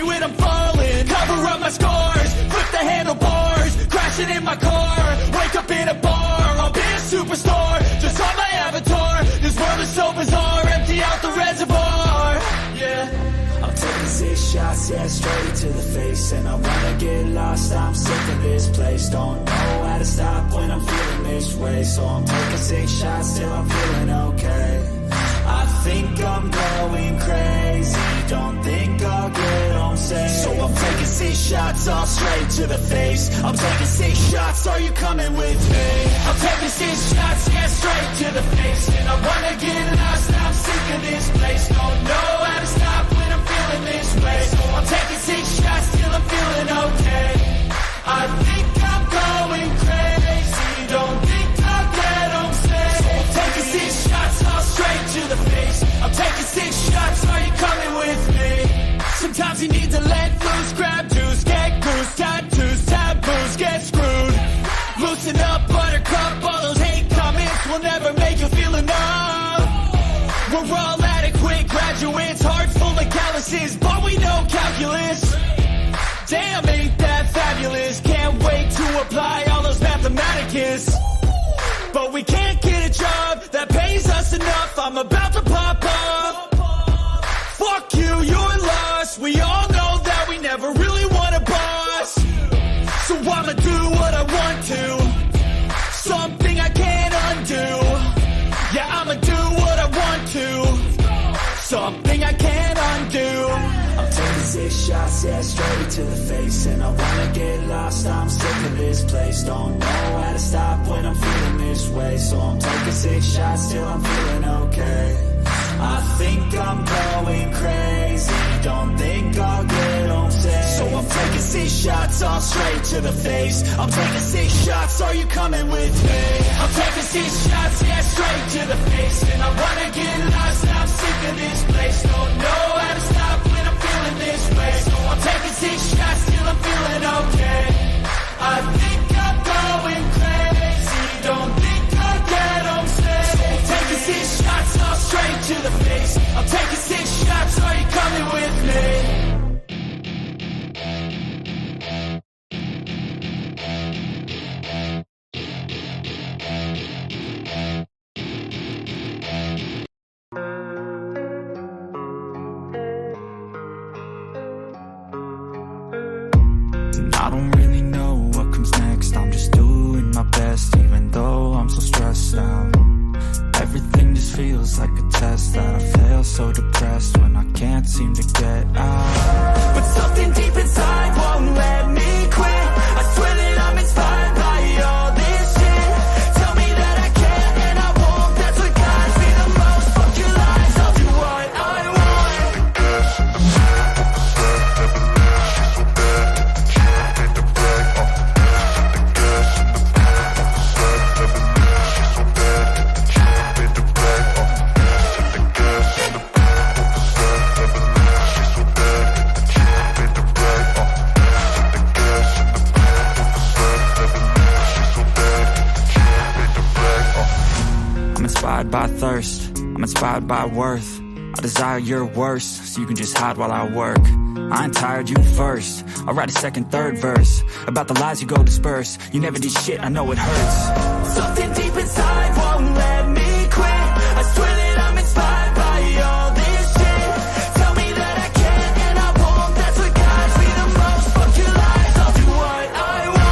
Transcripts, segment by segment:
when I'm falling. Cover up my scars, flip the handlebars, crashing in my car, wake up in a bar. I'll be a superstar, just on my avatar. This world is so bizarre, empty out the reservoir. Yeah, I'm taking 6 shots, yeah, straight to the face. And I wanna get lost, I'm sick of this place. Don't know how to stop when I'm feeling this way. So I'm taking 6 shots till I'm feeling okay. I think I'm going crazy, don't think I'll get home safe. So I'm taking 6 shots, all straight to the face. I'm taking 6 shots, are you coming with me? I'm taking 6 shots, yeah, straight to the face. And I wanna get lost, I'm sick of this place. Don't know how to stop when I'm feeling this way. So I'm taking 6 shots till I'm feeling okay. I think I'm going crazy, don't think I'll get home safe. So I'm taking 6 shots, all straight to the face. I'm taking 6 shots, are you coming with me? Sometimes you need to let loose, grab juice, get goose, tattoos, taboos, get screwed. Loosen up, buttercup, all those hate comments will never make you feel enough. We're all adequate graduates, heart full of calluses, but we know calculus. Damn, ain't that fabulous? Can't wait to apply all those mathematicus. But we can't get a job that pays us enough. I'm about to pop up. Fuck you, you're lost. We all know that we never really want a boss. So I'ma do what I want to, something I can't undo. Yeah, I'ma do what I want to, something I can't undo. I'm taking 6 shots, yeah, straight to the face. And I wanna get lost, I'm sick of this place. Don't know how to stop when I'm feeling this way. So I'm taking 6 shots till I'm feeling okay. I think I'm going crazy, don't think I'll get home safe. So I'm taking 6 shots, all straight to the face. I'm taking 6 shots, are you coming with me? I'm taking 6 shots, yeah, straight to the face. And I wanna get lost, I'm sick of this place. Don't know how to stop when I'm feeling this way. So I'm taking 6 shots till I'm feeling okay. I think I'm going crazy, don't think I'll get home safe. So I'm taking 6 shots, all straight to the face. I'm taking 6 shots, are you coming with me? I don't really know what comes next. I'm just doing my best, even though I'm so stressed out. Everything just feels like a test that I fail, so depressed when I can't seem to get out. But something deep inside won't let me quit. I swear that I'm inspired by all this shit. Tell me that I can't and I won't. That's what guides me the most. Fuck your lies, I'll do what I want. Inspired by thirst, I'm inspired by worth. I desire your worst, so you can just hide while I work. I ain't tired, you first. I'll write a second, third verse about the lies you go disperse. You never did shit, I know it hurts. Something deep inside won't let me quit. I swear that I'm inspired by all this shit. Tell me that I can't and I won't. That's what guides me the most. Fuck your lies, I'll do what I want.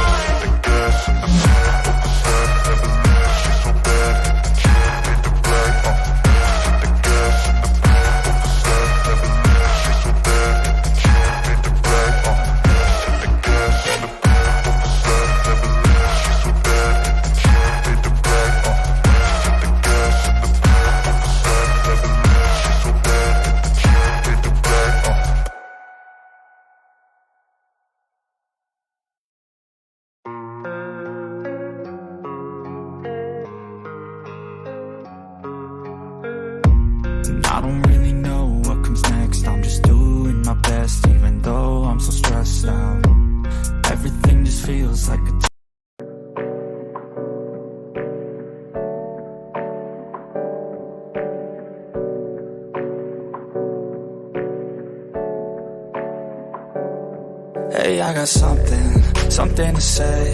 Hey, I got something to say.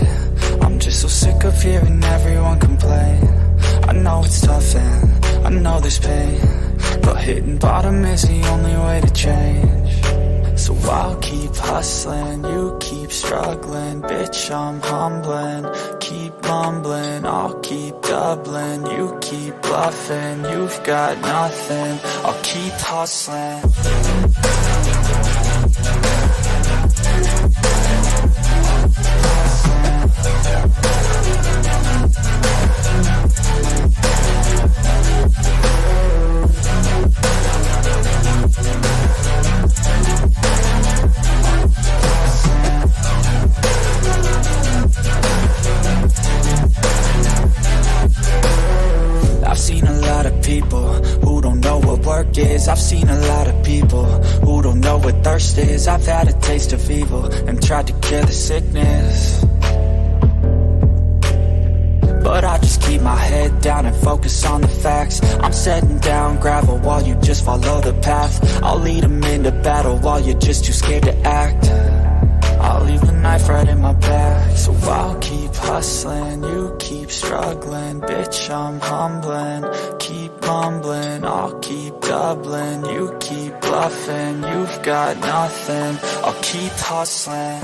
I'm just so sick of hearing everyone complain. I know it's tough and I know there's pain, but hitting bottom is the only way to change. So I'll keep hustling, you keep struggling. Bitch, I'm humbling, keep mumbling. I'll keep doubling, you keep bluffing. You've got nothing, I'll keep hustling. I've seen a lot of people who don't know what work is. I've seen a lot of people who don't know what thirst is. I've had a taste of evil and tried to cure the sickness, but I just keep my head down and focus on the facts. I'm setting down gravel while you just follow the path. I'll lead them into battle while you're just too scared to act. I'll leave the knife right in my back. So I'll keep hustling, you keep struggling. Bitch, I'm humbling, keep mumbling. I'll keep doubling, you keep bluffing. You've got nothing, I'll keep hustling.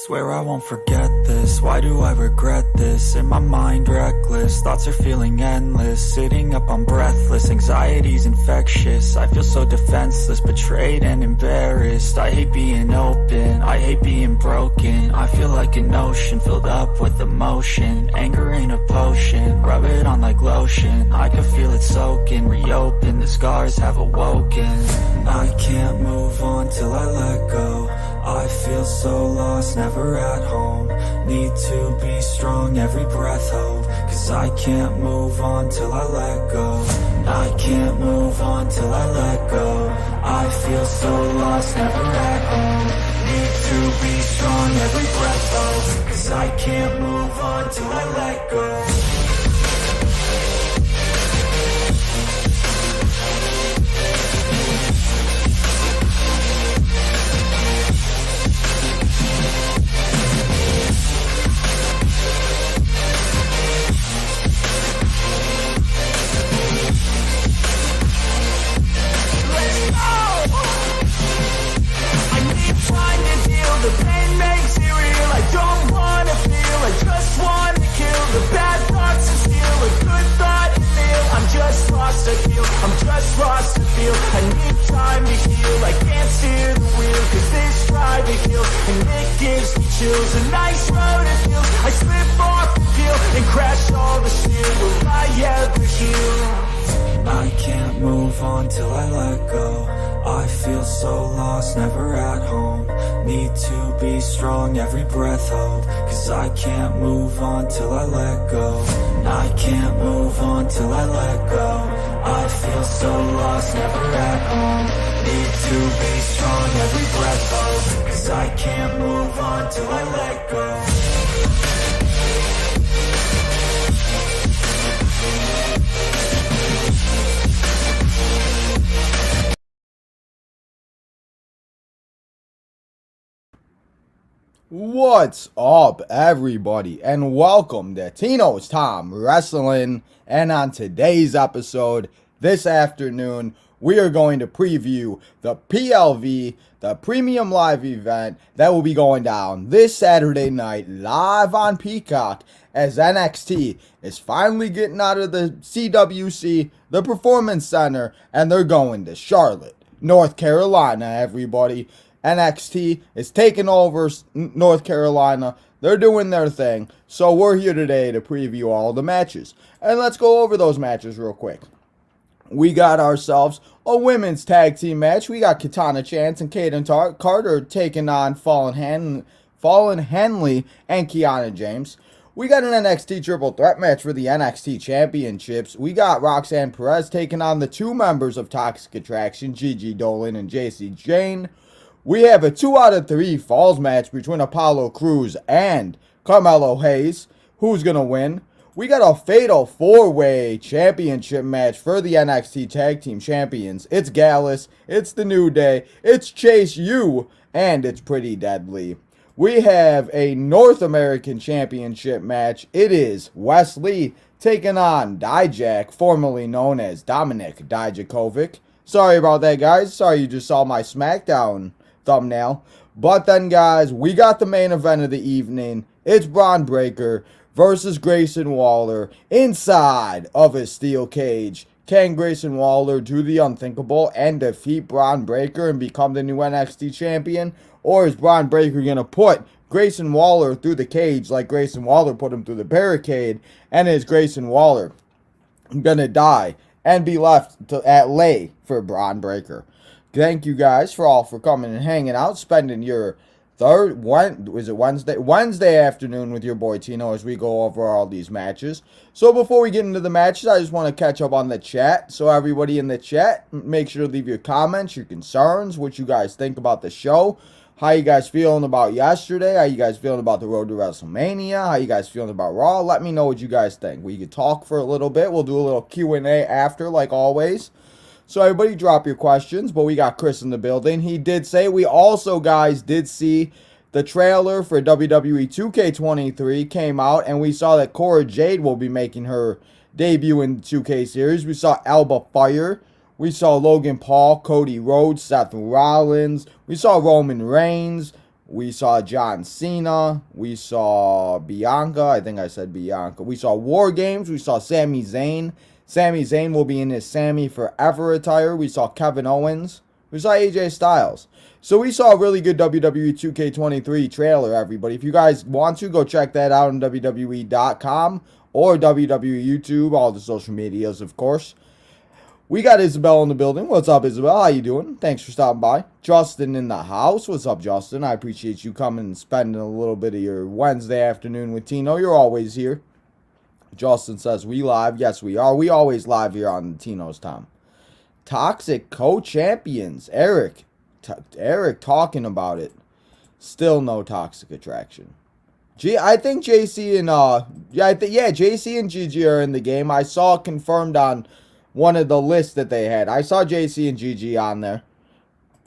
Swear I won't forget this, why do I regret this? In my mind reckless, thoughts are feeling endless. Sitting up, I'm breathless, anxiety's infectious. I feel so defenseless, betrayed and embarrassed. I hate being open, I hate being broken. I feel like an ocean filled up with emotion. Anger ain't a potion, rub it on like lotion. I can feel it soaking, reopen, the scars have awoken. I can't move on till I let go. I feel so lost, never at home. Need to be strong, every breath hope. Cause I can't move on till I let go. I can't move on till I let go. I feel so lost, never at home. Need to be strong, every breath hope. Cause I can't move on till I let go. The pain makes it real, I don't wanna feel, I just wanna kill the bad thoughts and steal a good thought and feel. I'm just lost, I feel, I'm just lost, I feel. I need time to heal, I can't steer the wheel, cause this driving feels, and it gives me chills. A nice road it feels, I slip off the deal, and crash all the steel. Will I ever heal? I can't move on till I let go. I feel so lost, never at home. Need to be strong, every breath hope. Cause I can't move on till I let go. I can't move on till I let go. I feel so lost, never at home. Need to be strong, every breath hope. Cause I can't move on till I let go. What's up, everybody, and welcome to Tino's Time Wrestling. And on today's episode, this afternoon, we are going to preview the PLV, the Premium Live event that will be going down this Saturday night live on Peacock. as NXT is finally getting out of the CWC, the Performance Center, and they're going to Charlotte, North Carolina, everybody. NXT is taking over North Carolina. They're doing their thing. So we're here today to preview all the matches. And let's go over those matches real quick. We got ourselves a women's tag team match. We got Katana Chance and Kayden Carter taking on Fallon Henley and Kiana James. We got an NXT triple threat match for the NXT championships. We got Roxanne Perez taking on the two members of Toxic Attraction, Dolin and Jayne. We have a 2 out of 3 falls match between Apollo Crews and Carmelo Hayes. Who's going to win? We got a fatal 4-way championship match for the NXT Tag Team Champions. It's Gallus, it's The New Day, it's Chase U, and it's Pretty Deadly. We have a North American Championship match. It is Wes Lee taking on Djak, formerly known as Dominik Dijakovic. Sorry about that, guys. Sorry you just saw my SmackDown thumbnail. But then, guys, we got the main event of the evening. It's Bron Breakker versus Grayson Waller inside of a steel cage. Can Grayson Waller do the unthinkable and defeat Bron Breakker and become the new NXT champion? Or is Bron Breakker going to put Grayson Waller through the cage like Grayson Waller put him through the barricade? And is Grayson Waller going to die and be left at lay for Bron Breakker? Thank you guys for coming and hanging out, spending your Wednesday afternoon with your boy Tino as we go over all these matches. So before we get into the matches, I just want to catch up on the chat. So everybody in the chat, make sure to leave your comments, your concerns, what you guys think about the show. How you guys feeling about yesterday? How you guys feeling about the road to WrestleMania? How you guys feeling about Raw? Let me know what you guys think. We could talk for a little bit. We'll do a little Q&A after, like always. So everybody drop your questions, but we got Chris in the building. He did say we also, guys, did see the trailer for WWE 2K23 came out, and we saw that Cora Jade will be making her debut in the 2K series. We saw Alba Fire. We saw Logan Paul, Cody Rhodes, Seth Rollins. We saw Roman Reigns. We saw John Cena. We saw Bianca. I think I said Bianca. We saw War Games. We saw Sami Zayn. Sami Zayn will be in his Sami Forever attire. We saw Kevin Owens. We saw AJ Styles. So we saw a really good WWE 2K23 trailer, everybody. If you guys want to, go check that out on WWE.com or WWE YouTube, all the social medias, of course. We got Isabel in the building. What's up, Isabel? How you doing? Thanks for stopping by. Justin in the house. What's up, Justin? I appreciate you coming and spending a little bit of your Wednesday afternoon with Tino. You're always here. Justin says, we live. Yes, we are. We always live here on Tino's Time. Toxic co-champions. Eric talking about it. Still no Toxic Attraction. I think JC and JC and Gigi are in the game. I saw confirmed on one of the lists that they had. I saw JC and Gigi on there.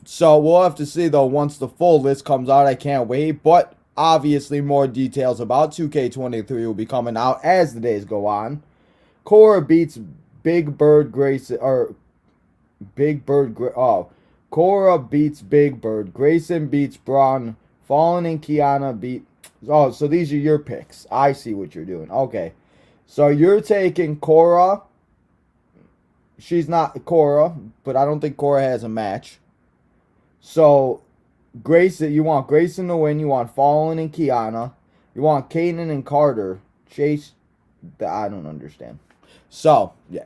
So we'll have to see though once the full list comes out. I can't wait. But obviously more details about 2K23 will be coming out as the days go on. Cora beats Cora beats Big Bird. Grayson beats Bron. Fallon and Kiana beat... Oh, so these are your picks. I see what you're doing. Okay. So you're taking Cora. She's not Cora, but I don't think Cora has a match. So, Grayson, you want Grayson to win. You want Fallon and Kiana. You want Kayden and Carter. Chase, I don't understand. So, yeah.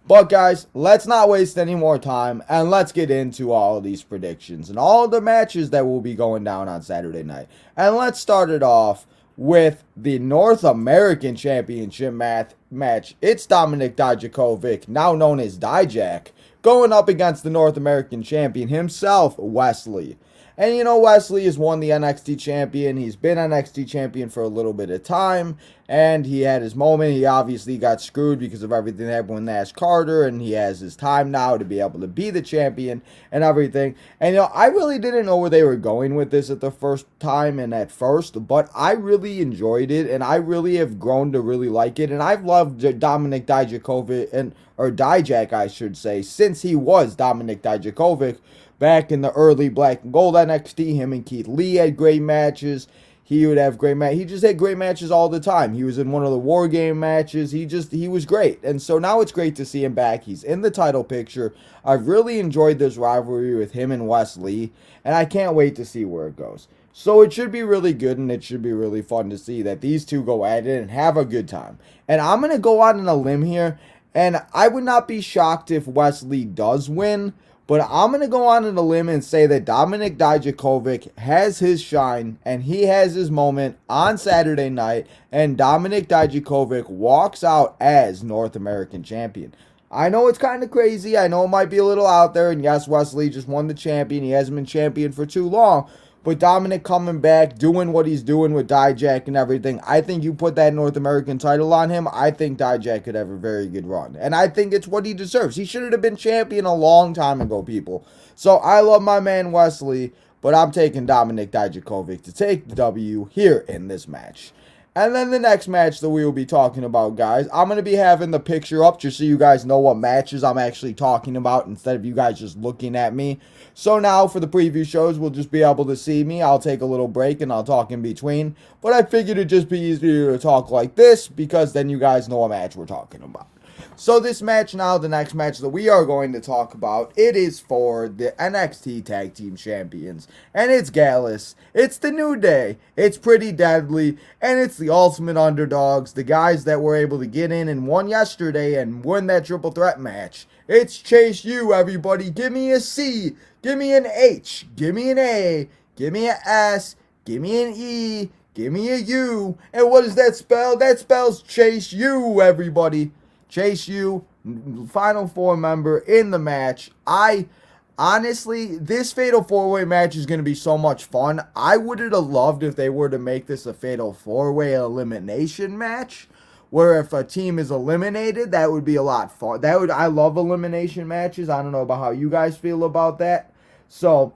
But, guys, let's not waste any more time, and let's get into all of these predictions and all the matches that will be going down on Saturday night. And let's start it off with the North American Championship match. It's Dominik Dijakovic, now known as Djak, going up against the North American champion himself, Wes Lee. And you know, Wes Lee has won the NXT champion. He's been NXT champion for a little bit of time, and he had his moment. He obviously got screwed because of everything that happened with Nash Carter, and he has his time now to be able to be the champion and everything. And you know, I really didn't know where they were going with this at the first time and at first, but I really enjoyed it, and I really have grown to really like it. And I've loved Dominik Dijakovic, or Djak, I should say, since he was Dominik Dijakovic. Back in the early Black and Gold NXT, him and Keith Lee had great matches. he would have great matches. He just had great matches all the time. He was in one of the War Game matches. He was great. And so now it's great to see him back. He's in the title picture. I've really enjoyed this rivalry with him and Wes Lee, and I can't wait to see where it goes. So it should be really good, and it should be really fun to see that these two go at it and have a good time. And I'm going to go out on a limb here, and I would not be shocked if Wes Lee does win, but I'm going to go on a limb and say that Dominik Dijakovic has his shine, and he has his moment on Saturday night, and Dominik Dijakovic walks out as North American champion. I know it's kind of crazy. I know it might be a little out there, and yes, Wes Lee just won the champion. He hasn't been champion for too long. But Dominik coming back, doing what he's doing with Djak and everything, I think you put that North American title on him, I think Djak could have a very good run. And I think it's what he deserves. He should have been champion a long time ago, people. So I love my man Wes Lee, but I'm taking Dominik Dijakovic to take the W here in this match. And then the next match that we will be talking about, guys, I'm going to be having the picture up just so you guys know what matches I'm actually talking about instead of you guys just looking at me. So now for the preview shows, we'll just be able to see me. I'll take a little break and I'll talk in between. But I figured it'd just be easier to talk like this because then you guys know what match we're talking about. So this match now, the next match that we are going to talk about, it is for the NXT Tag Team Champions. And it's Gallus, it's the New Day, it's Pretty Deadly, and it's the Ultimate Underdogs, the guys that were able to get in and won yesterday and win that triple threat match. It's Chase U, everybody. Give me a C, give me an H, give me an A, give me an S, give me an E, give me a U. And what does that spell? That spells Chase U, everybody. Chase U, Final Four member in the match. Honestly, this Fatal 4-Way match is going to be so much fun. I would have loved if they were to make this a Fatal 4-Way elimination match, where if a team is eliminated, that would be a lot fun. I love elimination matches. I don't know about how you guys feel about that. So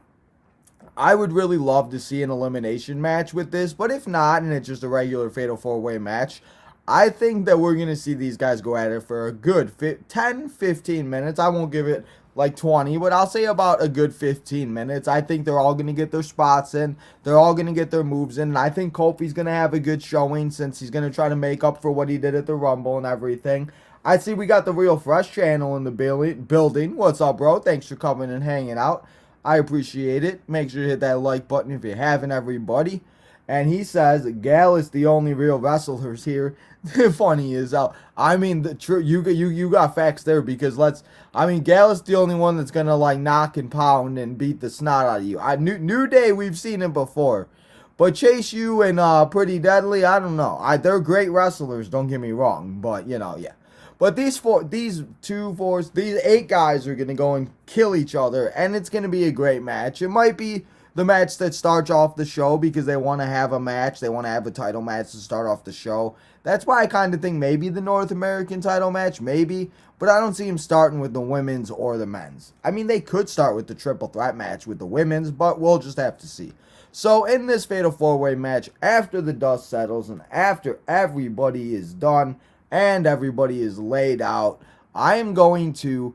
I would really love to see an elimination match with this, but if not, and it's just a regular Fatal 4-Way match, I think that we're going to see these guys go at it for a good 10-15 minutes. I won't give it like 20, but I'll say about a good 15 minutes. I think they're all going to get their spots in. They're all going to get their moves in. And I think Kofi's going to have a good showing since he's going to try to make up for what he did at the Rumble and everything. I see we got the Real Fresh channel in the building. What's up, bro? Thanks for coming and hanging out. I appreciate it. Make sure to hit that like button if you haven't, everybody. And he says, Gallus, the only real wrestlers here. Funny is, I mean, you got facts there because Gallus the only one that's gonna like knock and pound and beat the snot out of you. New Day, we've seen it before, but Chase U and Pretty Deadly, I don't know. They're great wrestlers, don't get me wrong, but you know, yeah. But these 8 guys are gonna go and kill each other, and it's gonna be a great match. It might be the match that starts off the show because they want to have a match. They want to have a title match to start off the show. That's why I kind of think maybe the North American title match, maybe. But I don't see him starting with the women's or the men's. I mean, they could start with the triple threat match with the women's, but we'll just have to see. So in this Fatal 4-Way match, after the dust settles and after everybody is done and everybody is laid out, I'm going to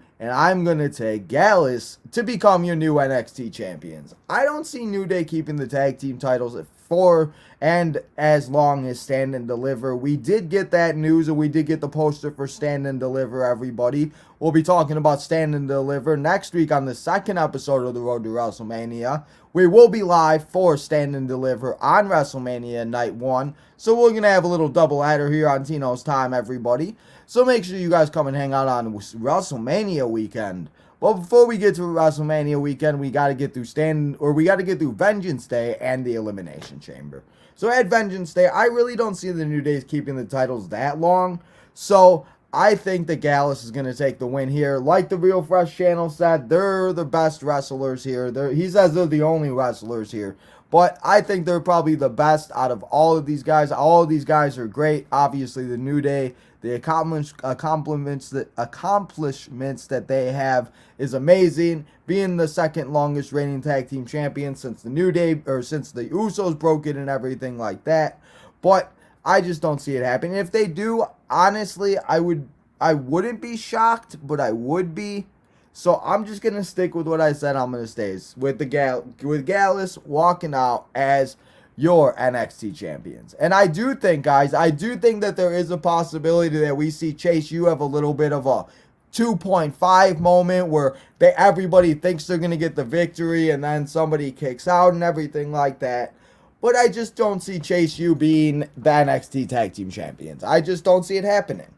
take Gallus to become your new NXT champions. I don't see New Day keeping the tag team titles for and as long as Stand and Deliver. We did get that news, and we did get the poster for Stand and Deliver, everybody. We'll be talking about Stand and Deliver next week on the second episode of The Road to WrestleMania. We will be live for Stand and Deliver on WrestleMania Night 1. So we're going to have a little double header here on Tino's Time, everybody. So make sure you guys come and hang out on WrestleMania weekend. Well, before we get to WrestleMania weekend, we got to get through Vengeance Day and the Elimination Chamber. So at Vengeance Day, I really don't see the New Days keeping the titles that long. So I think that Gallus is going to take the win here. Like the Real Fresh channel said, they're the best wrestlers here. He says they're the only wrestlers here. But I think they're probably the best out of all of these guys. All of these guys are great. Obviously, the New Day, the accomplishments that they have is amazing. Being the second longest reigning tag team champion since the New Day, or since the Usos broke it and everything like that. But I just don't see it happening. If they do, honestly, I wouldn't be shocked, but I would be. So I'm just gonna stick with what I said. I'm gonna stay with Gallus walking out as your NXT champions. And I do think, guys, that there is a possibility that we see Chase U have a little bit of a 2.5 moment where everybody thinks they're going to get the victory and then somebody kicks out and everything like that. But I just don't see Chase U being the NXT Tag Team Champions. I just don't see it happening.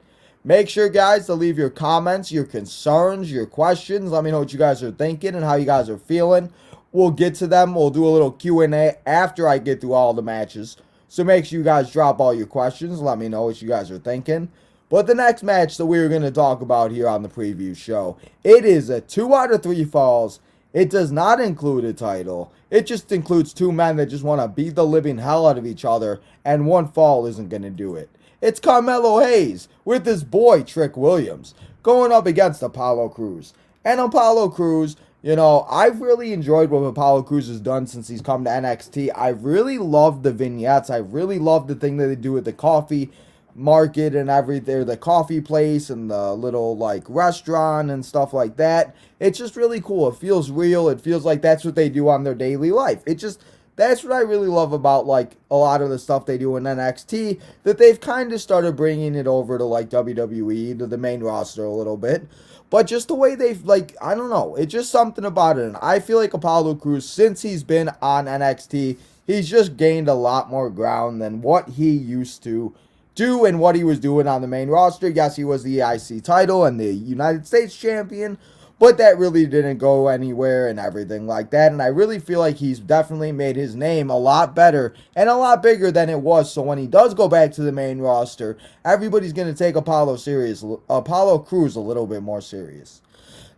Make sure, guys, to leave your comments, your concerns, your questions. Let me know what you guys are thinking and how you guys are feeling. We'll get to them. We'll do a little Q&A after I get through all the matches. So make sure you guys drop all your questions. Let me know what you guys are thinking. But the next match that we're going to talk about here on the preview show, it is a 2 out of 3 falls. It does not include a title. It just includes 2 men that just want to beat the living hell out of each other, and 1 fall isn't going to do it. It's Carmelo Hayes with his boy Trick Williams going up against Apollo Crews. And Apollo Crews, you know, I've really enjoyed what Apollo Crews has done since he's come to NXT. I really love the vignettes. I really love the thing that they do with the coffee market and everything, the coffee place and the little like restaurant and stuff like that. It's just really cool. It feels real. It feels like that's what they do on their daily life. That's what I really love about like a lot of the stuff they do in NXT, that they've kind of started bringing it over to like WWE, to the main roster a little bit. But just the way they've, like, I don't know, it's just something about it. And I feel like Apollo Crews, since he's been on NXT, he's just gained a lot more ground than what he used to do and what he was doing on the main roster. Yes, he was the IC title and the United States champion, but that really didn't go anywhere and everything like that. And I really feel like he's definitely made his name a lot better and a lot bigger than it was. So when he does go back to the main roster, everybody's going to take Apollo Crews a little bit more serious.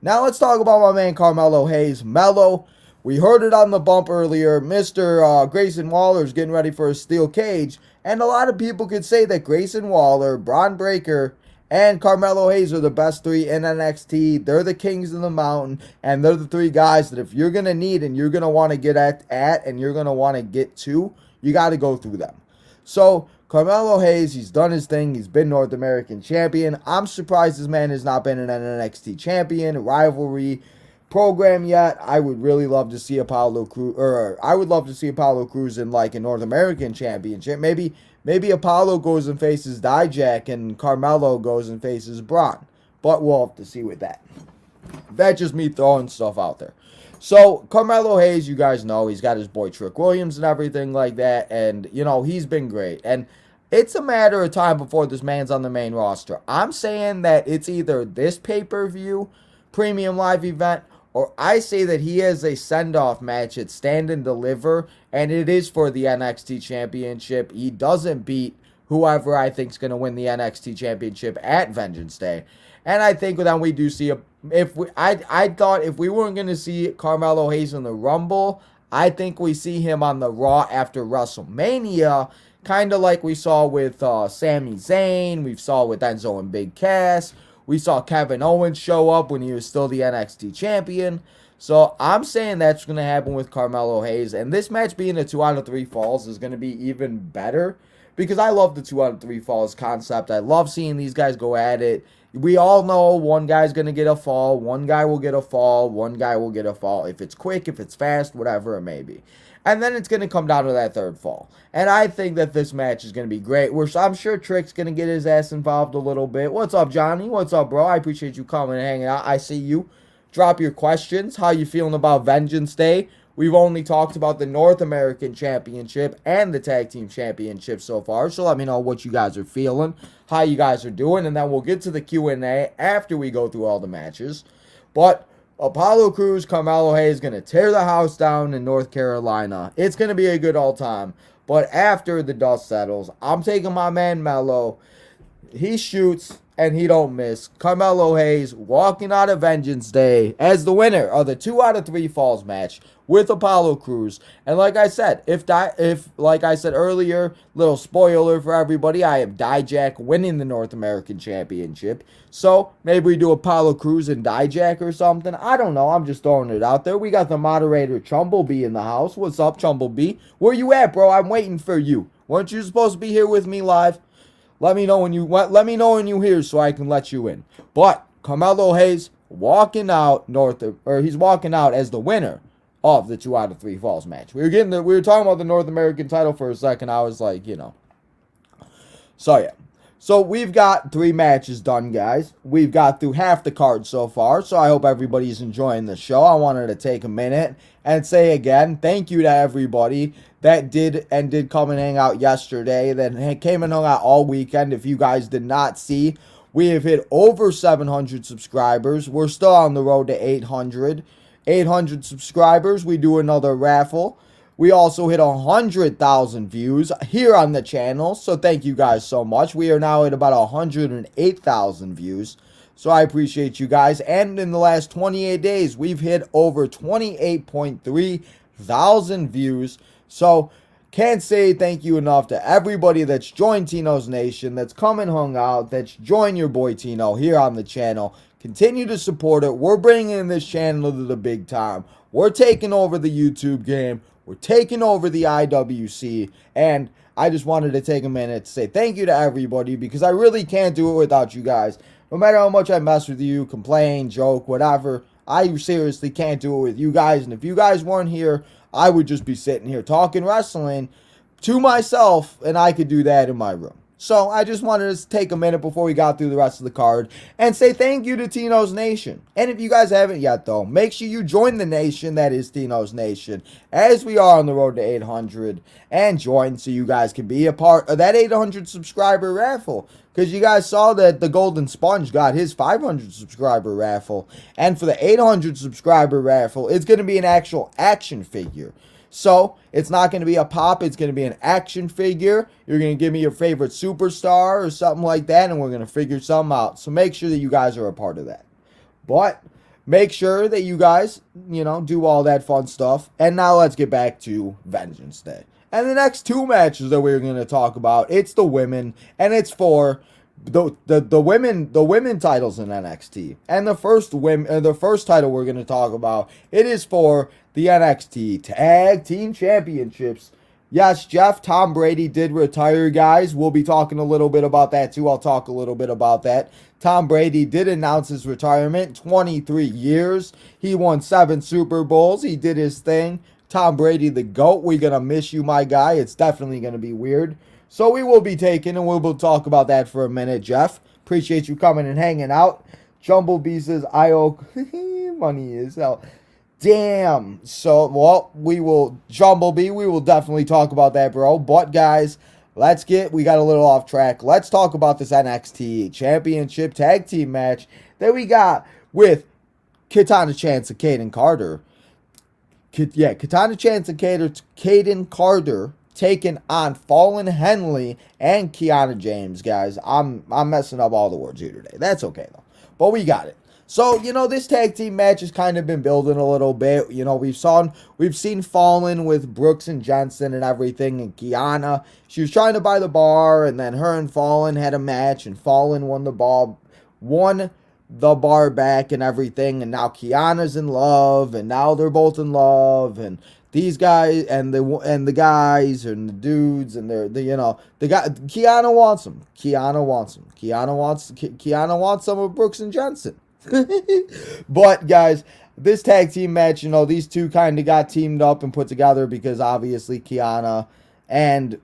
Now let's talk about my man Carmelo Hayes. Melo, we heard it on the bump earlier. Mr. Grayson Waller's getting ready for a steel cage. And a lot of people could say that Grayson Waller, Bron Breakker, and Carmelo Hayes are the best 3 in NXT. They're the kings of the mountain, and they're the 3 guys that if you're going to need and you're going to want to get at and you're going to want to get to, you got to go through them. So, Carmelo Hayes, he's done his thing. He's been North American champion. I'm surprised this man has not been an NXT champion, rivalry program yet. I would really love to see Apollo Crews in like a North American championship. Maybe Apollo goes and faces Djak and Carmelo goes and faces Bron. But we'll have to see with that. That's just me throwing stuff out there. So, Carmelo Hayes, you guys know, he's got his boy Trick Williams and everything like that. And, you know, he's been great. And it's a matter of time before this man's on the main roster. I'm saying that it's either this pay-per-view premium live event, or I say that he has a send-off match at Stand and Deliver, and it is for the NXT Championship. He doesn't beat whoever I think is going to win the NXT Championship at Vengeance Day. And I think then we do see I thought if we weren't going to see Carmelo Hayes in the Rumble, I think we see him on the Raw after WrestleMania, kind of like we saw with Sami Zayn, we saw with Enzo and Big Cass. We saw Kevin Owens show up when he was still the NXT champion. So I'm saying that's going to happen with Carmelo Hayes. And this match being a 2 out of 3 falls is going to be even better, because I love the 2 out of 3 falls concept. I love seeing these guys go at it. We all know one guy's going to get a fall. One guy will get a fall. One guy will get a fall. If it's quick, if it's fast, whatever it may be. And then it's going to come down to that 3rd fall. And I think that this match is going to be great. I'm sure Trick's going to get his ass involved a little bit. What's up, Johnny? What's up, bro? I appreciate you coming and hanging out. I see you. Drop your questions. How you feeling about Vengeance Day? We've only talked about the North American Championship and the Tag Team Championship so far. So let me know what you guys are feeling, how you guys are doing. And then we'll get to the Q&A after we go through all the matches. But Apollo Crews, Carmelo Hayes going to tear the house down in North Carolina. It's going to be a good all time. But after the dust settles, I'm taking my man Melo. He shoots and he don't miss. Carmelo Hayes walking out of Vengeance Day as the winner of the 2 out of 3 falls match with Apollo Crews. And like I said, if like I said earlier, little spoiler for everybody, I have Djak winning the North American Championship. So maybe we do Apollo Crews and Djak or something. I don't know. I'm just throwing it out there. We got the moderator Chumblebee in the house. What's up, Chumblebee? Where you at, bro? I'm waiting for you. Weren't you supposed to be here with me live? Let me know when you're here so I can let you in. But Carmelo Hayes walking out he's walking out as the winner of the 2 out of 3 falls match. We were talking about the North American title for a second. I was like, So, yeah. So, we've got 3 matches done, guys. We've got through half the card so far. So, I hope everybody's enjoying the show. I wanted to take a minute and say again, thank you to everybody that did come and hang out yesterday, that came and hung out all weekend. If you guys did not see, we have hit over 700 subscribers. We're still on the road to 800. 800 subscribers. We do another raffle. We also hit 100,000 views here on the channel, so thank you guys so much. We are now at about 108,000 views, so I appreciate you guys. And in the last 28 days, we've hit over 28.3 thousand views, so can't say thank you enough to everybody that's joined Tino's Nation, that's come and hung out, that's joined your boy Tino here on the channel. Continue to support it. We're bringing this channel to the big time. We're taking over the YouTube game. We're taking over the IWC, and I just wanted to take a minute to say thank you to everybody, because I really can't do it without you guys. No matter how much I mess with you, complain, joke, whatever, I seriously can't do it with you guys, and if you guys weren't here, I would just be sitting here talking wrestling to myself, and I could do that in my room. So I just wanted to take a minute before we got through the rest of the card and say thank you to Tino's Nation. And if you guys haven't yet, though, make sure you join the nation that is Tino's Nation, as we are on the road to 800, and join so you guys can be a part of that 800 subscriber raffle. Because you guys saw that the Golden Sponge got his 500 subscriber raffle. And for the 800 subscriber raffle, it's going to be an actual action figure. So, it's not going to be a pop, it's going to be an action figure. You're going to give me your favorite superstar or something like that, and we're going to figure something out. So, make sure that you guys are a part of that. But, make sure that you guys, do all that fun stuff. And now let's get back to Vengeance Day. And the next 2 matches that we're going to talk about, it's the women, and it's for the women titles in NXT. And the first title we're going to talk about, it is for the NXT Tag Team Championships. Yes, Jeff, Tom Brady did retire, guys. We'll be talking a little bit about that too. I'll talk a little bit about that. Tom Brady did announce his retirement, 23 years. He won 7 Super Bowls. He did his thing. Tom Brady, the GOAT. We're going to miss you, my guy. It's definitely going to be weird. So we will be taking, and we will talk about that for a minute, Jeff. Appreciate you coming and hanging out. Jumblebee says, I owe money is hell. Damn. So, well, Jumblebee, we will definitely talk about that, bro. But, guys, we got a little off track. Let's talk about this NXT Championship Tag Team match that we got with Katana Chance and Kayden Carter. Katana Chance and Kayden Carter taking on Fallon, Henley, and Kiana James, guys. I'm messing up all the words here today. That's okay, though. But we got it. So, this tag team match has kind of been building a little bit. We've seen Fallon with Brooks and Jensen and everything, and Kiana. She was trying to buy the bar, and then her and Fallon had a match, and Fallon won the bar back and everything, and now Kiana's in love, and now they're both in love, and these guys and the guys and the dudes and Kiana wants them. Kiana wants some of Brooks and Jensen. But guys, this tag team match, these two kind of got teamed up and put together because obviously Kiana and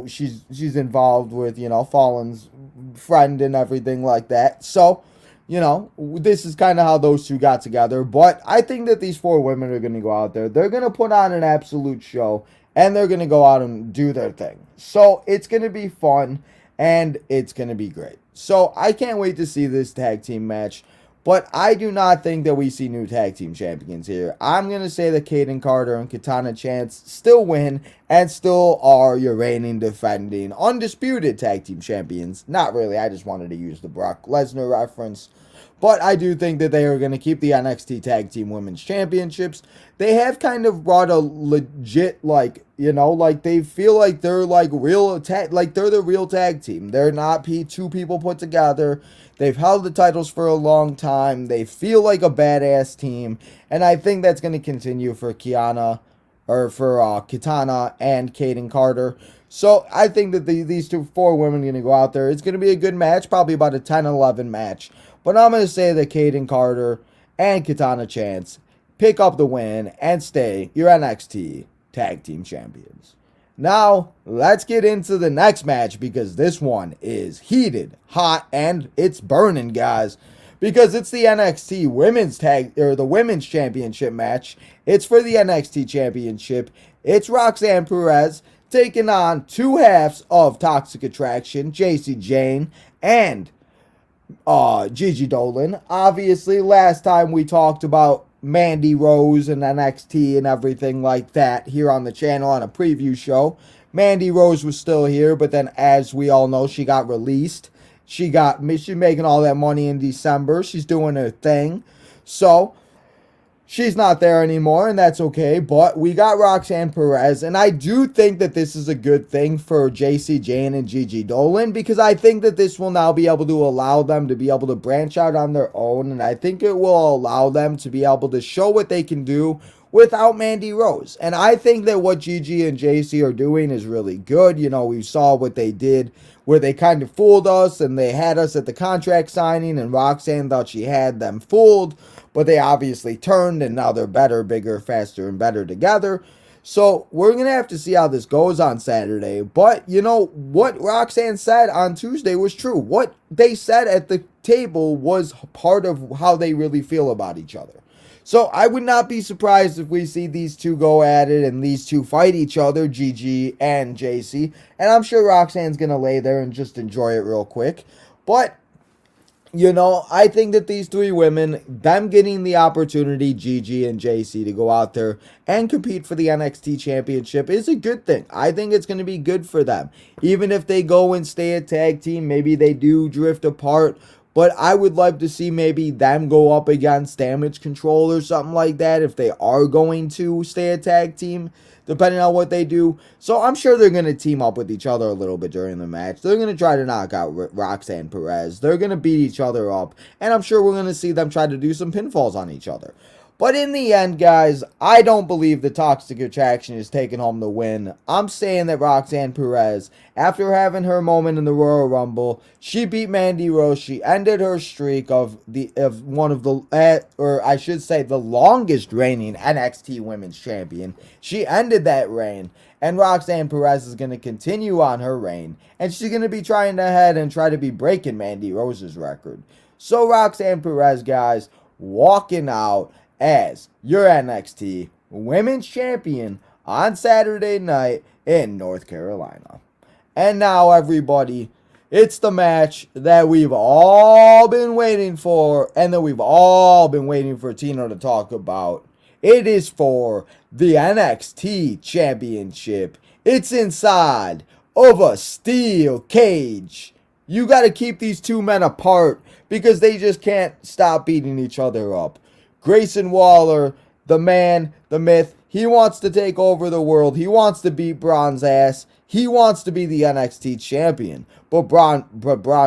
she's involved with Fallon's friend and everything like that. So this is kind of how those two got together. But I think that these 4 women are going to go out there. They're going to put on an absolute show. And they're going to go out and do their thing. So it's going to be fun. And it's going to be great. So I can't wait to see this tag team match. But I do not think that we see new tag team champions here. I'm going to say that Kayden Carter and Katana Chance still win and still are your reigning, defending, undisputed tag team champions. Not really. I just wanted to use the Brock Lesnar reference. But I do think that they are going to keep the NXT Tag Team Women's Championships. They have kind of brought a legit, they feel like they're they're the real tag team. They're not 2 people put together. They've held the titles for a long time. They feel like a badass team. And I think that's going to continue for Katana and Kayden Carter. So I think that these 4 women are going to go out there. It's going to be a good match, probably about a 10-11 match. But I'm going to say that Kayden Carter and Katana Chance pick up the win, and stay your NXT Tag Team Champions. Now, let's get into the next match because this one is heated, hot, and it's burning, guys. Because it's the NXT the Women's Championship match. It's for the NXT Championship. It's Roxanne Perez taking on two halves of Toxic Attraction, Jayne and Gigi Dolin. Obviously, last time we talked about Mandy Rose and NXT and everything like that here on the channel on a preview show. Mandy Rose was still here, but then as we all know, she got released. She's making all that money in December. She's doing her thing. So, she's not there anymore, and that's okay. But we got Roxanne Perez, and I do think that this is a good thing for Jayne and Gigi Dolin, because I think that this will now be able to allow them to be able to branch out on their own, and I think it will allow them to be able to show what they can do without Mandy Rose. And I think that what Gigi and JC are doing is really good. You know, we saw what they did where they kind of fooled us, and they had us at the contract signing, and Roxanne thought she had them fooled. But they obviously turned, and now they're better, bigger, faster, and better together. So we're going to have to see how this goes on Saturday. But, you know, what Roxanne said on Tuesday was true. What they said at the table was part of how they really feel about each other. So I would not be surprised if we see these two go at it and these two fight each other, Gigi and JC. And I'm sure Roxanne's going to lay there and just enjoy it real quick. But, you know, I think that these three women, them getting the opportunity, Gigi and JC, to go out there and compete for the NXT Championship is a good thing. I think it's going to be good for them. Even if they go and stay a tag team, maybe they do drift apart. But I would love to see maybe them go up against Damage Control or something like that if they are going to stay a tag team, depending on what they do. So I'm sure they're going to team up with each other a little bit during the match. They're going to try to knock out Roxanne Perez. They're going to beat each other up. And I'm sure we're going to see them try to do some pinfalls on each other. But in the end, guys, I don't believe the Toxic Attraction is taking home the win. I'm saying that Roxanne Perez, after having her moment in the Royal Rumble, she beat Mandy Rose. She ended her streak of one of the, or I should say, the longest reigning NXT Women's Champion. She ended that reign. And Roxanne Perez is going to continue on her reign. And she's going to be trying to head and try to be breaking Mandy Rose's record. So Roxanne Perez, guys, walking out as your NXT Women's Champion on Saturday night in North Carolina. And now, everybody, it's the match that we've all been waiting for, and that we've all been waiting for Tino to talk about. It is for the NXT Championship. It's inside of a steel cage. You got to keep these two men apart because they just can't stop beating each other up. Grayson Waller, the man, the myth, he wants to take over the world. He wants to beat Bron's ass. He wants to be the NXT champion. But Bron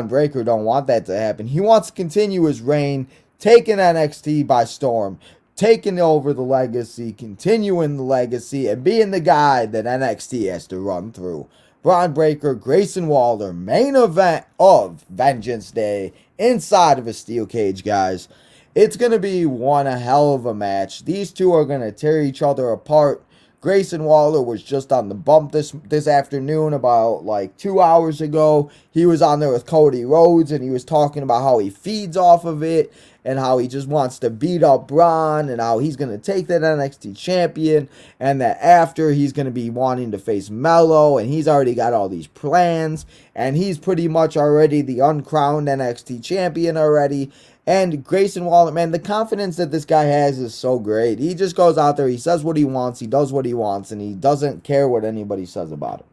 Breakker don't want that to happen. He wants to continue his reign, taking NXT by storm, taking over the legacy, continuing the legacy, and being the guy that NXT has to run through. Bron Breakker, Grayson Waller, main event of Vengeance Day inside of a steel cage, guys. It's going to be one hell of a match. These two are going to tear each other apart. Grayson Waller was just on the bump this afternoon about like 2 hours ago. He was on there with Cody Rhodes and he was talking about how he feeds off of it and how he just wants to beat up Bron and how he's going to take that NXT champion and that after he's going to be wanting to face Melo and he's already got all these plans and he's pretty much already the uncrowned NXT champion already. And Grayson Waller, man, the confidence that this guy has is so great. He just goes out there, he says what he wants, he does what he wants, and he doesn't care what anybody says about him.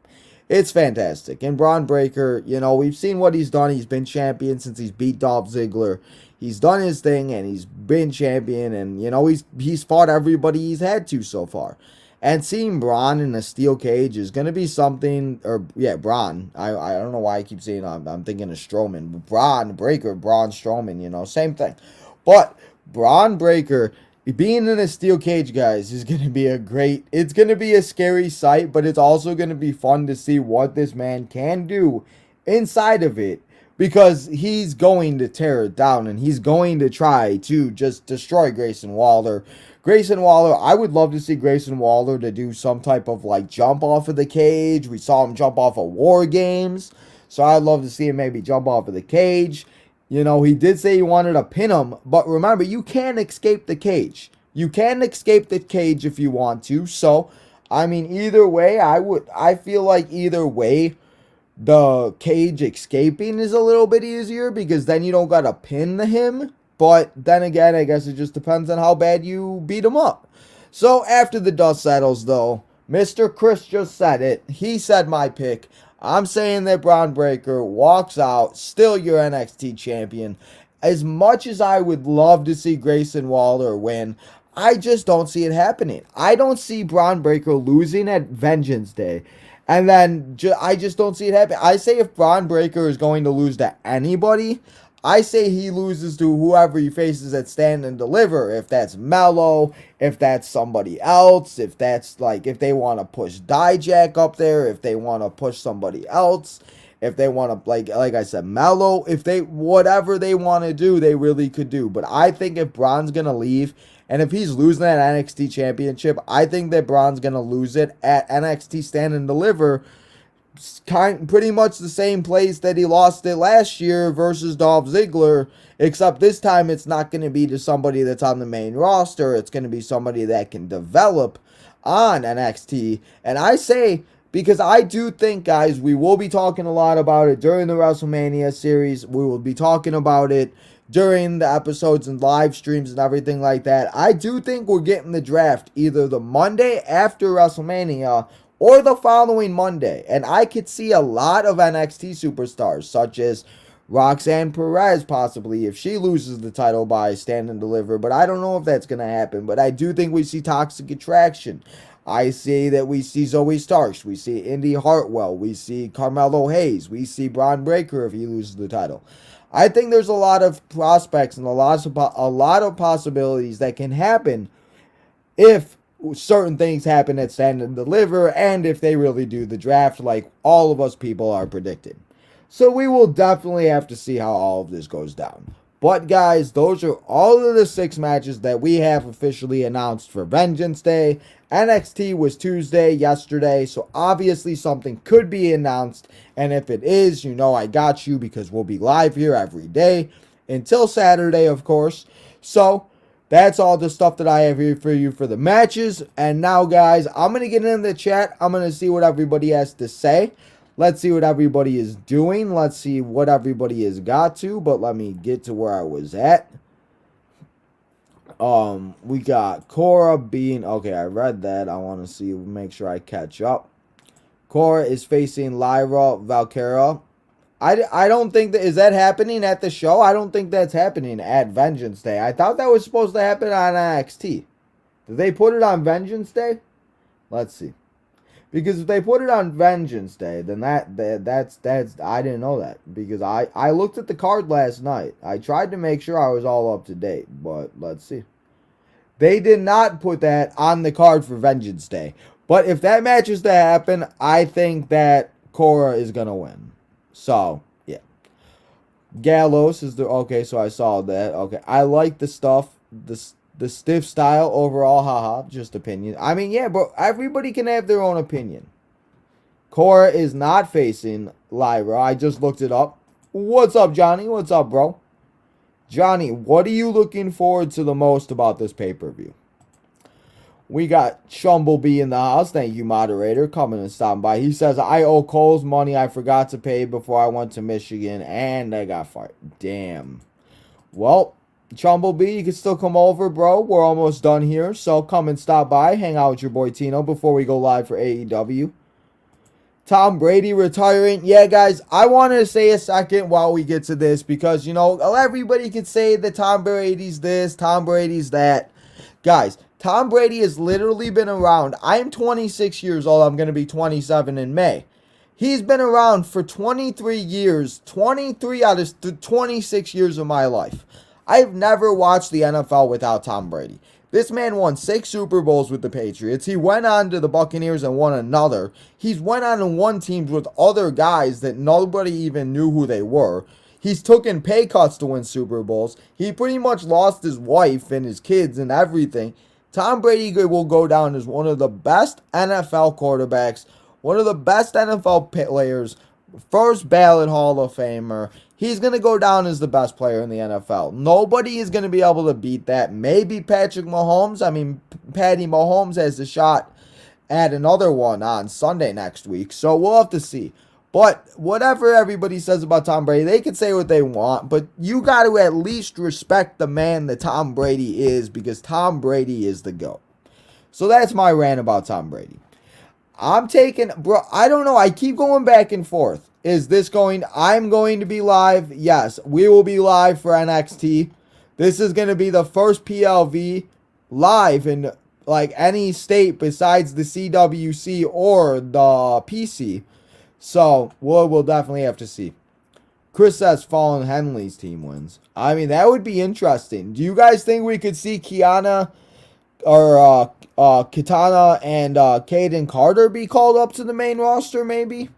It's fantastic. And Bron Breakker, you know, we've seen what he's done. He's been champion since he's beat Dolph Ziggler. He's done his thing, and he's been champion, and, you know, he's fought everybody he's had to so far. And seeing Bron in a steel cage is going to be something, Bron. I don't know why I keep saying I'm thinking of Strowman. Bron Breakker, Braun Strowman, you know, same thing. But Bron Breakker being in a steel cage, guys, is going to be it's going to be a scary sight, but it's also going to be fun to see what this man can do inside of it because he's going to tear it down and he's going to try to just destroy Grayson Waller. Grayson Waller, I would love to see Grayson Waller to do some type of like jump off of the cage. We saw him jump off of War Games, so I'd love to see him maybe jump off of the cage. You know, he did say he wanted to pin him, but remember, you can't escape the cage. You can escape the cage if you want to. So, I mean, either way, I feel like either way, the cage escaping is a little bit easier because then you don't gotta pin him. But then again, I guess it just depends on how bad you beat him up. So after the dust settles, though, Mr. Chris just said it. He said my pick. I'm saying that Bron Breakker walks out, still your NXT champion. As much as I would love to see Grayson Waller win, I just don't see it happening. I don't see Bron Breakker losing at Vengeance Day. And then I just don't see it happen. I say if Bron Breakker is going to lose to anybody, I say he loses to whoever he faces at Stand and Deliver. If that's Melo, if that's somebody else, if that's like, if they want to push Djak up there, if they want to push somebody else, if they want to, like I said, Melo, if they, whatever they want to do, they really could do. But I think if Bron's going to leave, and if he's losing that NXT championship, I think that Bron's going to lose it at NXT Stand and Deliver. Pretty much the same place that he lost it last year versus Dolph Ziggler, except this time it's not going to be to somebody that's on the main roster. It's going to be somebody that can develop on NXT. And I say, because I do think, guys, we will be talking a lot about it during the WrestleMania series. We will be talking about it during the episodes and live streams and everything like that. I do think we're getting the draft either the Monday after WrestleMania or the following Monday. And I could see a lot of NXT superstars, such as Roxanne Perez, possibly, if she loses the title by Stand and Deliver. But I don't know if that's going to happen. But I do think we see Toxic Attraction. I see that we see Zoe Starks. We see Indy Hartwell. We see Carmelo Hayes. We see Bron Breakker if he loses the title. I think there's a lot of prospects and a lot of possibilities that can happen if certain things happen at Stand and Deliver and if they really do the draft like all of us people are predicting. So we will definitely have to see how all of this goes down. But guys, those are all of the 6 matches that we have officially announced for Vengeance Day. NXT was Tuesday, yesterday, so obviously something could be announced. And if it is, you know I got you because we'll be live here every day until Saturday, of course. So that's all the stuff that I have here for you for the matches. And now, guys, I'm going to get into the chat. I'm going to see what everybody has to say. Let's see what everybody is doing. Let's see what everybody has got to. But let me get to where I was at. We got Cora being... Okay, I read that. I want to see, make sure I catch up. Cora is facing Lyra Valkyria. I don't think that... Is that happening at the show? I don't think that's happening at Vengeance Day. I thought that was supposed to happen on NXT. Did they put it on Vengeance Day? Let's see. Because if they put it on Vengeance Day, then that's I didn't know that. Because I looked at the card last night. I tried to make sure I was all up to date. But let's see. They did not put that on the card for Vengeance Day. But if that match is to happen, I think that Cora is going to win. So, yeah. Gallows is the... Okay, so I saw that. Okay, I like the stuff. The stiff style overall, haha, just opinion. I mean, yeah, but everybody can have their own opinion. Cora is not facing Lyra. I just looked it up. What's up, Johnny? What's up, bro? Johnny, what are you looking forward to the most about this pay-per-view? We got Shumblebee in the house. Thank you, moderator, coming and stopping by. He says, I owe Cole's money I forgot to pay before I went to Michigan, and I got fired. Damn. Well, Shumblebee, you can still come over, bro. We're almost done here, so come and stop by. Hang out with your boy Tino before we go live for AEW. Tom Brady retiring. Yeah, guys, I wanted to say a second while we get to this because, you know, everybody can say that Tom Brady's this, Tom Brady's that. Guys, Tom Brady has literally been around. I am 26 years old. I'm going to be 27 in May. He's been around for 23 years, 23 out of the 26 years of my life. I've never watched the NFL without Tom Brady. This man won 6 Super Bowls with the Patriots. He went on to the Buccaneers and won another. He's went on and won teams with other guys that nobody even knew who they were. He's taken pay cuts to win Super Bowls. He pretty much lost his wife and his kids and everything. Tom Brady will go down as one of the best NFL quarterbacks, one of the best NFL players, first ballot Hall of Famer. He's going to go down as the best player in the NFL. Nobody is going to be able to beat that. Maybe Patrick Mahomes. I mean, Patty Mahomes has a shot at another one on Sunday next week. So we'll have to see. But whatever everybody says about Tom Brady, they can say what they want. But you got to at least respect the man that Tom Brady is, because Tom Brady is the GOAT. So that's my rant about Tom Brady. I'm taking, bro, I don't know. I keep going back and forth. I'm going to be live. Yes, we will be live for NXT. This is going to be the first PLV live in like any state besides the CWC or the PC. So we'll definitely have to see. Chris says Fallon Henley's team wins. I mean, that would be interesting. Do you guys think we could see Kiana or Katana and Kayden Carter be called up to the main roster maybe?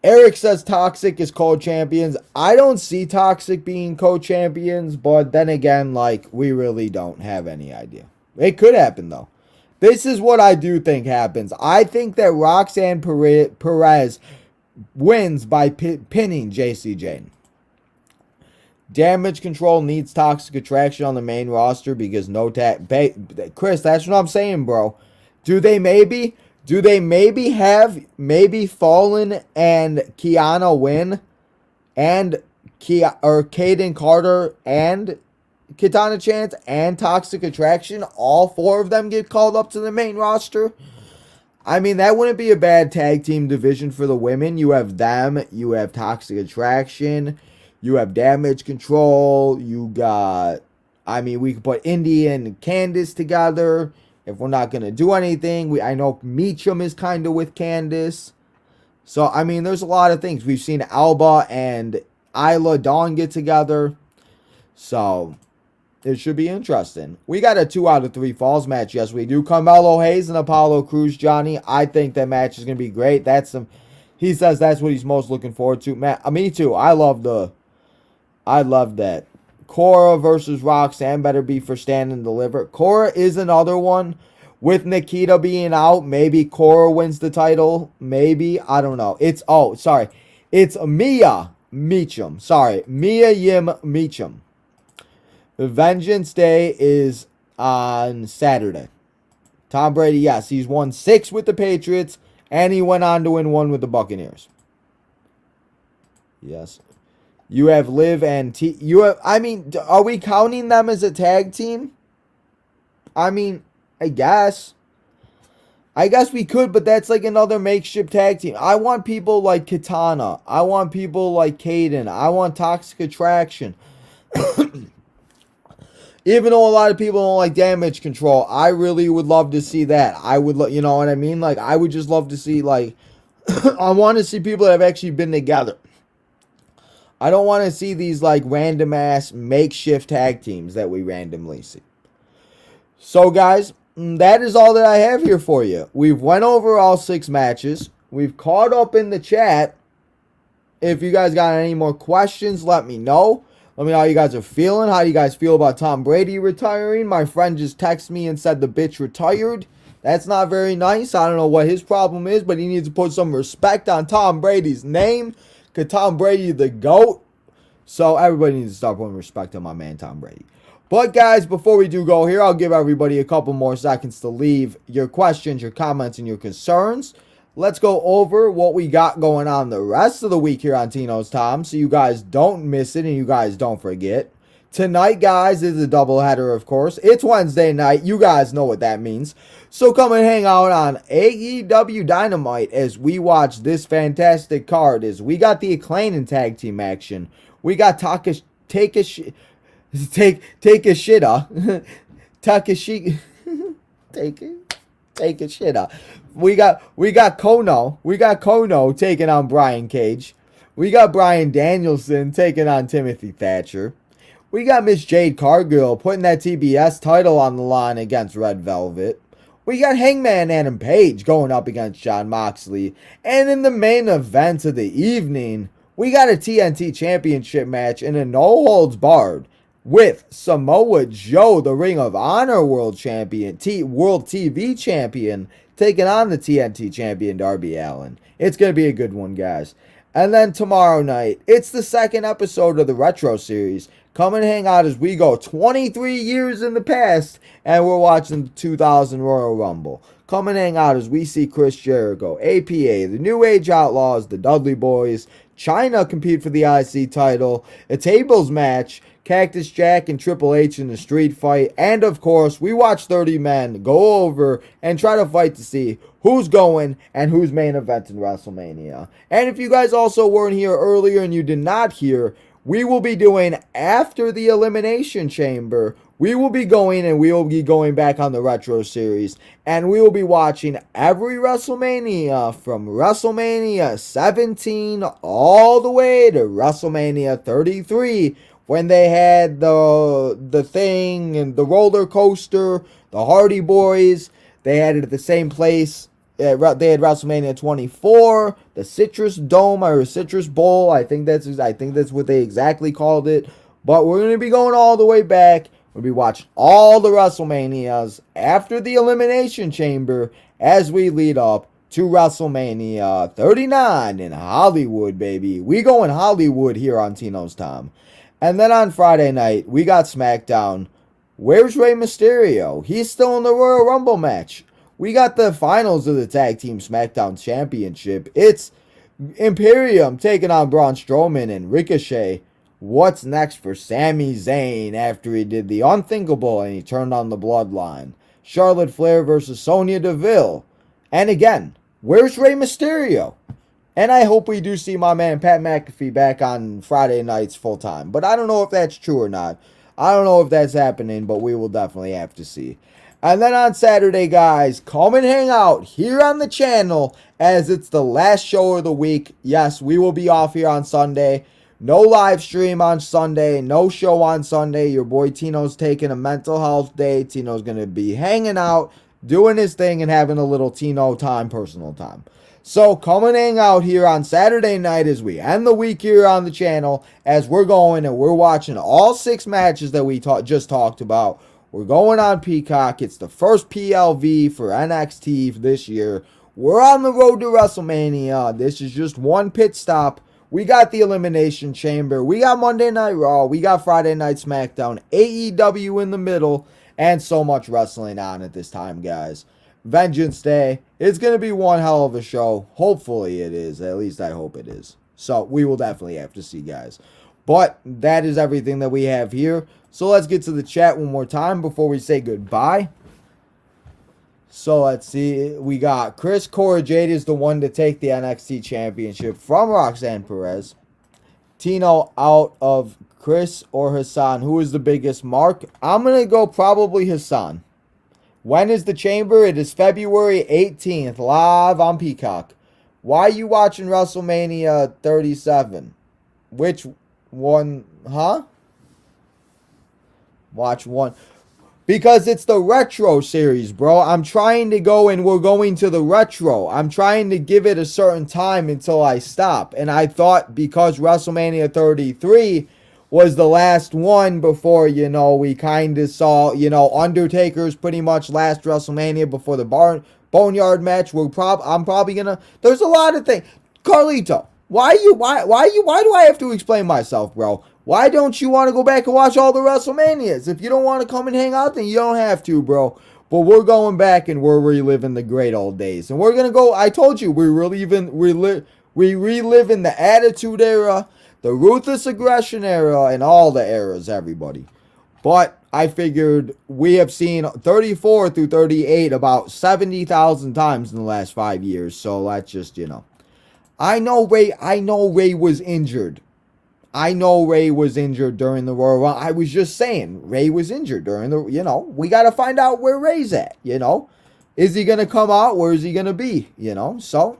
Eric says Toxic is co-champions. I don't see Toxic being co-champions, but then again, like, we really don't have any idea. It could happen, though. This is what I do think happens. I think that Roxanne Perez wins by pinning Jayne. Damage Control needs Toxic Attraction on the main roster because no Chris, that's what I'm saying, bro. Do they maybe have Fallon and Kiana win and Kayden Carter and Katana Chance and Toxic Attraction, all four of them get called up to the main roster? I mean, that wouldn't be a bad tag team division for the women. You have them, you have Toxic Attraction, you have Damage Control, you got, I mean, we could put Indy and Candice together if we're not going to do anything. I know Meacham is kind of with Candice. So, I mean, there's a lot of things. We've seen Alba and Isla Dawn get together. So, it should be interesting. We got a 2 out of 3 falls match. Yes, we do. Carmelo Hayes and Apollo Crews, Johnny. I think that match is going to be great. He says that's what he's most looking forward to. Me too. I love that. Cora versus Roxanne better be for stand and deliver. Cora is another one. With Nikita being out, maybe Cora wins the title. Maybe. I don't know. It's Mia Meacham. Mia Yim Meacham. The Vengeance Day is on Saturday. Tom Brady, yes, he's won 6 with the Patriots, and he went on to win 1 with the Buccaneers. Yes. You have Liv and T. Are we counting them as a tag team? I mean, I guess we could, but that's like another makeshift tag team. I want people like Katana. I want people like Kayden. I want Toxic Attraction. Even though a lot of people don't like Damage Control, I really would love to see that. I would, you know what I mean? Like, I would just love to see, like, I want to see people that have actually been together. I don't want to see these, like, random-ass makeshift tag teams that we randomly see. So, guys, that is all that I have here for you. We've went over all 6 matches. We've caught up in the chat. If you guys got any more questions, let me know. Let me know how you guys are feeling. How do you guys feel about Tom Brady retiring? My friend just texted me and said the bitch retired. That's not very nice. I don't know what his problem is, but he needs to put some respect on Tom Brady's name. Because Tom Brady the GOAT. So everybody needs to start putting respect on my man Tom Brady. But guys, before we do go here, I'll give everybody a couple more seconds to leave your questions, your comments, and your concerns. Let's go over what we got going on the rest of the week here on Tino's Tom, so you guys don't miss it and you guys don't forget. Tonight, guys, is a doubleheader, of course. It's Wednesday night. You guys know what that means. So come and hang out on AEW Dynamite as we watch this fantastic card. As we got the Acclaim tag team action. We got Takeshita. We got Kono. We got Kono taking on Brian Cage. We got Bryan Danielson taking on Timothy Thatcher. We got Miss Jade Cargill putting that TBS title on the line against Red Velvet. We got Hangman Adam Page going up against Jon Moxley. And in the main event of the evening, we got a TNT Championship match in a no-holds-barred with Samoa Joe, the Ring of Honor World Champion, World TV Champion, taking on the TNT Champion Darby Allin. It's going to be a good one, guys. And then tomorrow night, it's the second episode of the Retro Series. Come and hang out as we go 23 years in the past, and we're watching the 2000 Royal Rumble. Come and hang out as we see Chris Jericho, APA, the New Age Outlaws, the Dudley Boys, Chyna compete for the IC title, a tables match, Cactus Jack and Triple H in the street fight, and of course, we watch 30 men go over and try to fight to see who's going and who's main eventing WrestleMania. And if you guys also weren't here earlier and you did not hear, we will be doing after the Elimination Chamber. We will be going back on the Retro Series, and we will be watching every WrestleMania from WrestleMania 17 all the way to WrestleMania 33, when they had the thing and the roller coaster, the Hardy Boys. They had it at the same place. They had WrestleMania 24, the Citrus Dome or Citrus Bowl. I think that's what they exactly called it. But we're going to be going all the way back. We'll be watching all the WrestleManias after the Elimination Chamber as we lead up to WrestleMania 39 in Hollywood, baby. We going Hollywood here on Tino's Time. And then on Friday night, we got SmackDown. Where's Rey Mysterio? He's still in the Royal Rumble match. We got the finals of the Tag Team SmackDown Championship. It's Imperium taking on Braun Strowman and Ricochet. What's next for Sami Zayn after he did the unthinkable and he turned on the Bloodline? Charlotte Flair versus Sonya Deville. And again, where's Rey Mysterio? And I hope we do see my man Pat McAfee back on Friday nights full time. But I don't know if that's true or not. I don't know if that's happening, but we will definitely have to see. And then on Saturday, guys, come and hang out here on the channel as it's the last show of the week. Yes, we will be off here on Sunday. No live stream on Sunday. No show on Sunday. Your boy Tino's taking a mental health day. Tino's going to be hanging out, doing his thing, and having a little Tino time, personal time. So come and hang out here on Saturday night as we end the week here on the channel as we're going and we're watching all 6 matches that we just talked about. We're going on Peacock. It's the first PLV for NXT this year. We're on the road to WrestleMania. This is just one pit stop. We got the Elimination Chamber. We got Monday Night Raw. We got Friday Night SmackDown. AEW in the middle. And so much wrestling on at this time, guys. Vengeance Day. It's going to be one hell of a show. Hopefully it is. At least I hope it is. So we will definitely have to see, guys. But that is everything that we have here. So let's get to the chat one more time before we say goodbye. So let's see. We got Chris Cora Jade is the one to take the NXT Championship from Roxanne Perez. Tino out of Chris or Hassan. Who is the biggest? Mark? I'm going to go probably Hassan. When is the Chamber? It is February 18th, live on Peacock. Why are you watching WrestleMania 37? Which one, huh? Watch one. Because it's the Retro Series, bro. I'm trying to go and we're going to the Retro. I'm trying to give it a certain time until I stop. And I thought because WrestleMania 33 was the last one before, we kind of saw, Undertaker's pretty much last WrestleMania before the Boneyard match. I'm probably gonna. There's a lot of things. Carlito, why do I have to explain myself, bro? Why don't you want to go back and watch all the WrestleManias? If you don't want to come and hang out, then you don't have to, bro. But we're going back and we're reliving the great old days, and we're gonna go. I told you we reliving the Attitude Era, the Ruthless Aggression Era, and all the eras, everybody. But I figured we have seen 34 through 38 about 70,000 times in the last 5 years. So let's just, I know Ray was injured. I know Ray was injured during the Royal Rumble. I was just saying, Ray was injured during the, we got to find out where Ray's at, Is he going to come out? Where is he going to be, So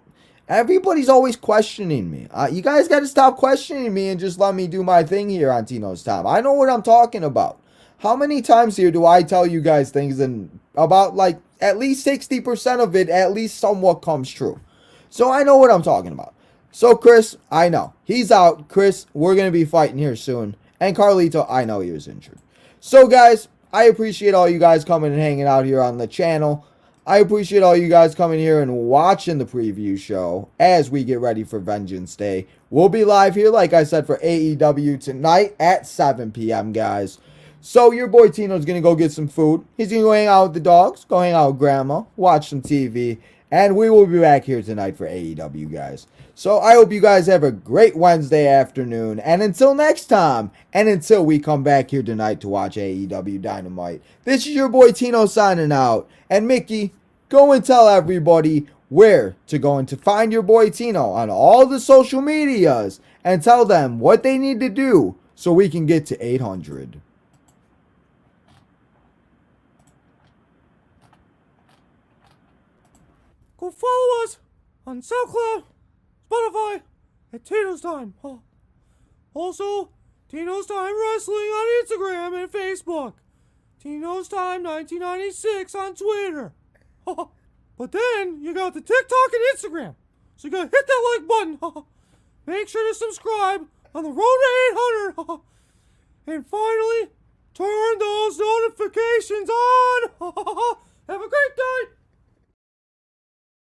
everybody's always questioning me. You guys got to stop questioning me and just let me do my thing here on Tino's Time. I know what I'm talking about. How many times here do I tell you guys things and about like at least 60% of it at least somewhat comes true. So I know what I'm talking about. So Chris, I know, he's out. Chris, we're going to be fighting here soon. And Carlito, I know he was injured. So guys, I appreciate all you guys coming and hanging out here on the channel. I appreciate all you guys coming here and watching the preview show as we get ready for Vengeance Day. We'll be live here, like I said, for AEW tonight at 7 p.m., guys. So your boy Tino's going to go get some food. He's going to go hang out with the dogs, go hang out with Grandma, watch some TV. And we will be back here tonight for AEW, guys. So I hope you guys have a great Wednesday afternoon. And until next time, and until we come back here tonight to watch AEW Dynamite, this is your boy Tino signing out. And Mickey, go and tell everybody where to go and to find your boy Tino on all the social medias. And tell them what they need to do so we can get to 800. Go follow us on SoundCloud, Spotify, at Tino's Time. Also, Tino's Time Wrestling on Instagram and Facebook. Tino's Time 1996 on Twitter. But then, you got the TikTok and Instagram. So you gotta hit that like button. Make sure to subscribe on the road to 800. And finally, turn those notifications on.